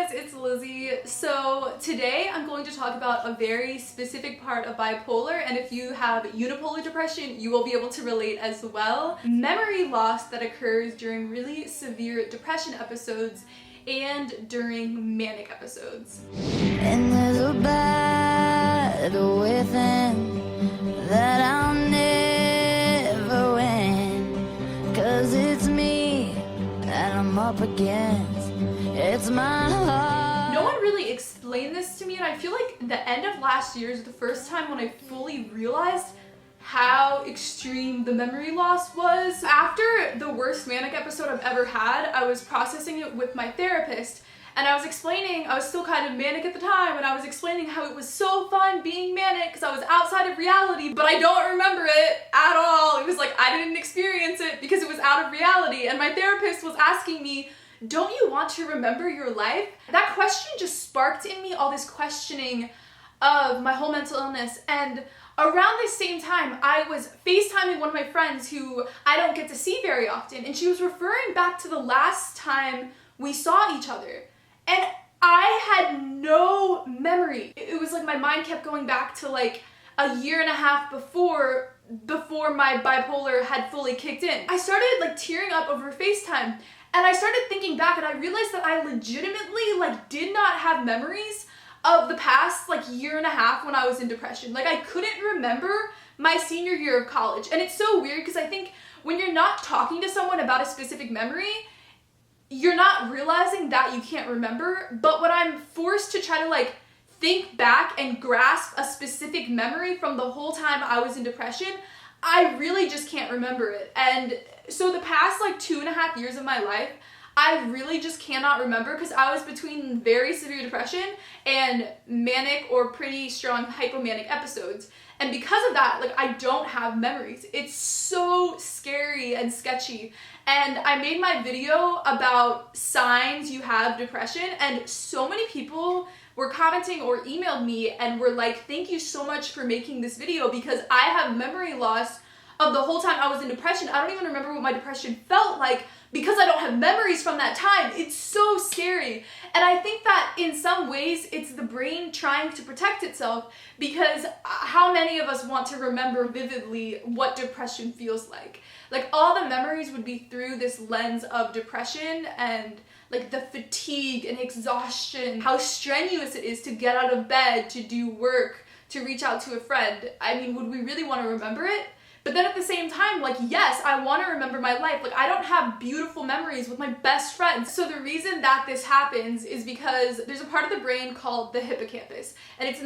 guys, it's Lizzie. So today I'm going to talk about a very specific part of bipolar, and if you have unipolar depression, you will be able to relate as well. Memory loss that occurs during really severe depression episodes and during manic episodes. And there's a battle within that I'll never win, 'cause it's me that I'm up against. It's my heart. No one really explained this to me, and I feel like the end of last year is the first time when I fully realized how extreme the memory loss was. After the worst manic episode I've ever had, I was processing it with my therapist, and I was explaining, I was still kind of manic at the time, and I was explaining how it was so fun being manic because I was outside of reality, but I don't remember it at all. It was like I didn't experience it because it was out of reality, and my therapist was asking me, don't you want to remember your life? That question just sparked in me all this questioning of my whole mental illness. And around the same time, I was FaceTiming one of my friends who I don't get to see very often, and she was referring back to the last time we saw each other. And I had no memory. It was like my mind kept going back to like a year and a half before my bipolar had fully kicked in. I started like tearing up over FaceTime, and I started thinking back, and I realized that I legitimately like did not have memories of the past like year and a half when I was in depression. Like I couldn't remember my senior year of college. And it's so weird because I think when you're not talking to someone about a specific memory, you're not realizing that you can't remember. But when I'm forced to try to like think back and grasp a specific memory from the whole time I was in depression, I really just can't remember it. And so the past like 2.5 years of my life, I really just cannot remember because I was between very severe depression and manic or pretty strong hypomanic episodes. And because of that, like I don't have memories. It's so scary and sketchy. And I made my video about signs you have depression, and so many people were commenting or emailed me and were like, thank you so much for making this video because I have memory loss of the whole time I was in depression. I don't even remember what my depression felt like because I don't have memories from that time. It's so scary. And I think that in some ways it's the brain trying to protect itself, because how many of us want to remember vividly what depression feels like? Like all the memories would be through this lens of depression and like the fatigue and exhaustion, how strenuous it is to get out of bed, to do work, to reach out to a friend. I mean, would we really want to remember it? But then at the same time, like, yes, I want to remember my life. Like, I don't have beautiful memories with my best friends. So the reason that this happens is because there's a part of the brain called the hippocampus. And it's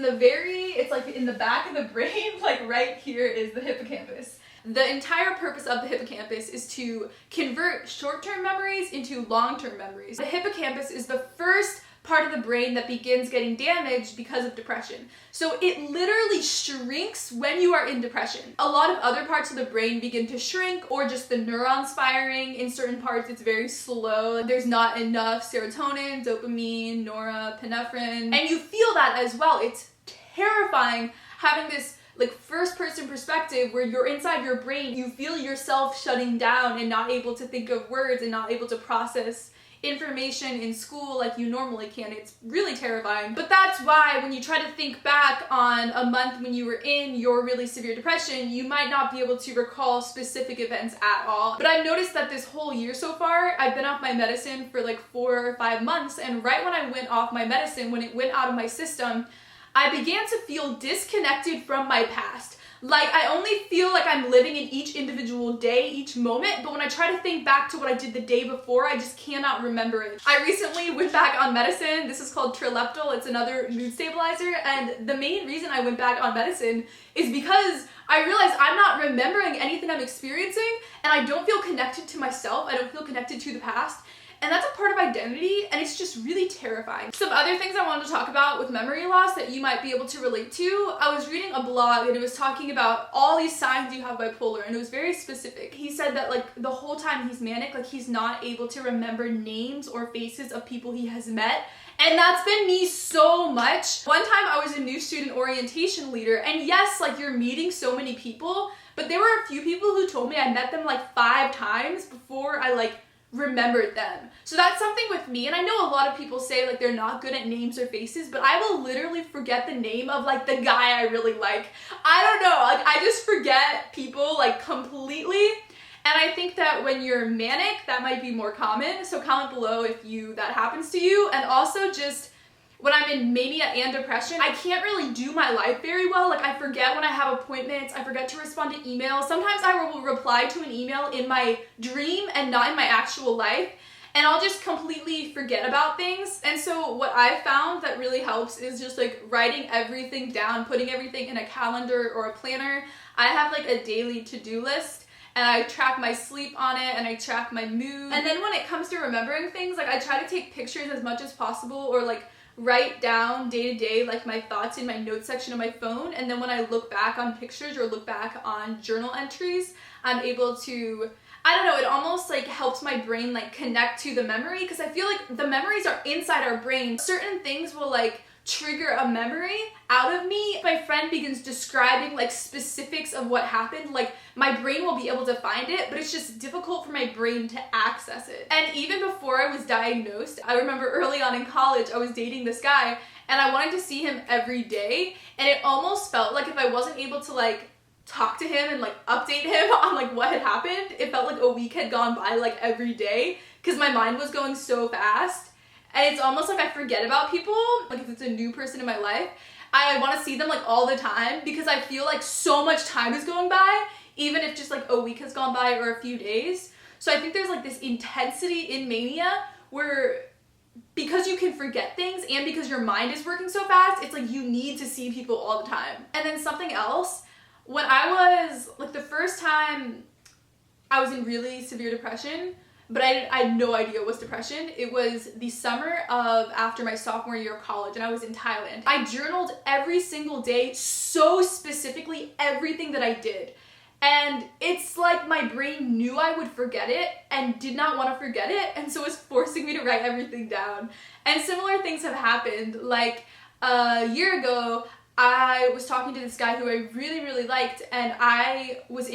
like in the back of the brain, like right here is the hippocampus. The entire purpose of the hippocampus is to convert short-term memories into long-term memories. The hippocampus is the first part of the brain that begins getting damaged because of depression. So it literally shrinks when you are in depression. A lot of other parts of the brain begin to shrink, or just the neurons firing. In certain parts, it's very slow. There's not enough serotonin, dopamine, norepinephrine, and you feel that as well. It's terrifying having this like first person perspective where you're inside your brain, you feel yourself shutting down and not able to think of words and not able to process information in school like you normally can. It's really terrifying. But that's why when you try to think back on a month when you were in your really severe depression, you might not be able to recall specific events at all. But I've noticed that this whole year so far, I've been off my medicine for like 4 or 5 months, and right when I went off my medicine, when it went out of my system, I began to feel disconnected from my past. Like, I only feel like I'm living in each individual day, each moment, but when I try to think back to what I did the day before, I just cannot remember it. I recently went back on medicine. This is called Trileptal. It's another mood stabilizer, and the main reason I went back on medicine is because I realized I'm not remembering anything I'm experiencing, and I don't feel connected to myself. I don't feel connected to the past. And that's a part of identity, and it's just really terrifying. Some other things I wanted to talk about with memory loss that you might be able to relate to. I was reading a blog, and it was talking about all these signs you have bipolar, and it was very specific. He said that like the whole time he's manic, like he's not able to remember names or faces of people he has met. And that's been me so much. One time I was a new student orientation leader, and yes, like you're meeting so many people, but there were a few people who told me I met them like 5 times before I like remembered them. So that's something with me, and I know a lot of people say like they're not good at names or faces, but I will literally forget the name of like the guy I really like. I don't know, like I just forget people like completely. And I think that when you're manic, that might be more common. So comment below if that happens to you. And also just when I'm in mania and depression, I can't really do my life very well. Like I forget when I have appointments, I forget to respond to emails. Sometimes I will reply to an email in my dream and not in my actual life. And I'll just completely forget about things. And so what I found that really helps is just like writing everything down, putting everything in a calendar or a planner. I have like a daily to-do list. And I track my sleep on it, and I track my mood. And then when it comes to remembering things, like I try to take pictures as much as possible, or like write down day to day like my thoughts in my notes section of my phone. And then when I look back on pictures or look back on journal entries, I'm able to, I don't know, it almost like helps my brain like connect to the memory, because I feel like the memories are inside our brain. Certain things will like trigger a memory out of me. My friend begins describing like specifics of what happened, like my brain will be able to find it, but it's just difficult for my brain to access it. And even before I was diagnosed, I remember early on in college, I was dating this guy and I wanted to see him every day, and it almost felt like if I wasn't able to like talk to him and like update him on like what had happened, it felt like a week had gone by like every day, because my mind was going so fast. And it's almost like I forget about people, like if it's a new person in my life, I want to see them like all the time, because I feel like so much time is going by, even if just like a week has gone by or a few days. So I think there's like this intensity in mania where, because you can forget things and because your mind is working so fast, it's like you need to see people all the time. And then something else, when I was like the first time I was in really severe depression, but I had no idea it was depression. It was the summer of after my sophomore year of college, and I was in Thailand. I journaled every single day, so specifically everything that I did. And it's like my brain knew I would forget it and did not want to forget it, and so it was forcing me to write everything down. And similar things have happened. Like year ago, I was talking to this guy who I really, really liked, and I was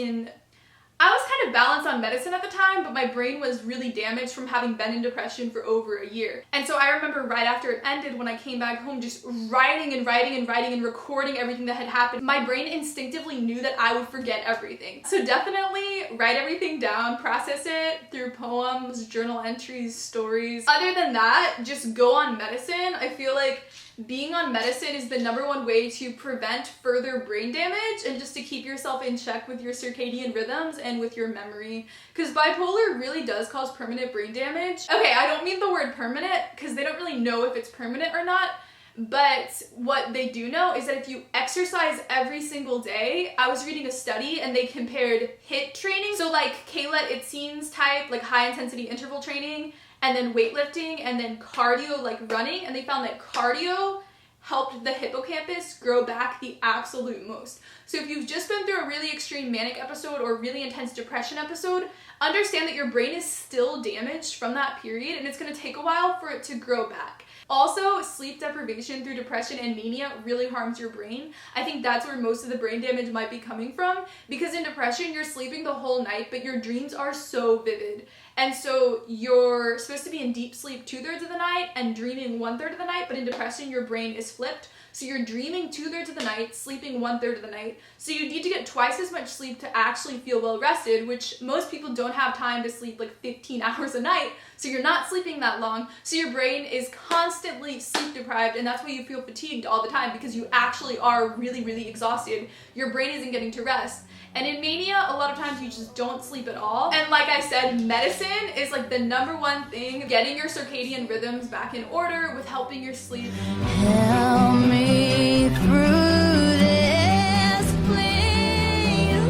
kind of balanced on medicine at the time, but my brain was really damaged from having been in depression for over a year. And so I remember right after it ended, when I came back home, just writing and recording everything that had happened. My brain instinctively knew that I would forget everything. So definitely write everything down, process it through poems, journal entries, stories. Other than that, just go on medicine. I feel like being on medicine is the #1 way to prevent further brain damage and just to keep yourself in check with your circadian rhythms and with your memory. Because bipolar really does cause permanent brain damage. Okay, I don't mean the word permanent because they don't really know if it's permanent or not. But what they do know is that if you exercise every single day, I was reading a study and they compared HIIT training, so like Kayla-Itzine's type, like high intensity interval training, and then weightlifting, and then cardio, like running, and they found that cardio helped the hippocampus grow back the absolute most. So if you've just been through a really extreme manic episode or really intense depression episode, understand that your brain is still damaged from that period, and it's going to take a while for it to grow back. Also, sleep deprivation through depression and mania really harms your brain. I think that's where most of the brain damage might be coming from, because in depression, you're sleeping the whole night, but your dreams are so vivid. And so you're supposed to be in deep sleep 2/3 of the night and dreaming 1/3 of the night, but in depression, your brain is flipped. So you're dreaming 2/3 of the night, sleeping 1/3 of the night. So you need to get twice as much sleep to actually feel well rested, which most people don't have time to sleep like 15 hours a night. So you're not sleeping that long. So your brain is constantly sleep deprived, and that's why you feel fatigued all the time, because you actually are really, really exhausted. Your brain isn't getting to rest. And in mania, a lot of times you just don't sleep at all. And like I said, medicine is like the #1 thing, getting your circadian rhythms back in order with helping your sleep. Help me through this, please.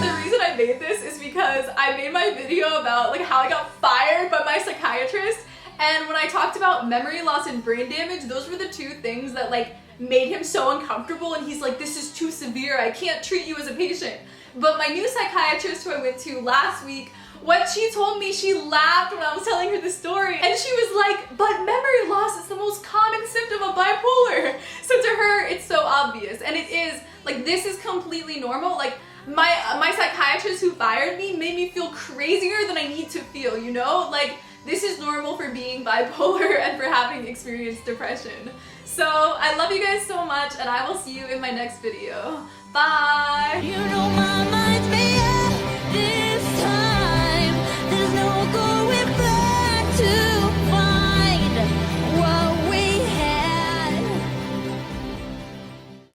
The reason I made this is because I made my video about like how I got fired by my psychiatrist, and when I talked about memory loss and brain damage, those were the two things that like made him so uncomfortable, and he's like, this is too severe, I can't treat you as a patient. But my new psychiatrist who I went to last week, what she told me, she laughed when I was telling her the story, and she was like, but memory loss is the most common symptom of bipolar. So to her, it's so obvious, and it is, like, this is completely normal. Like, my psychiatrist who fired me made me feel crazier than I need to feel, you know? Like, this is normal for being bipolar and for having experienced depression. So I love you guys so much, and I will see you in my next video. Bye! You know my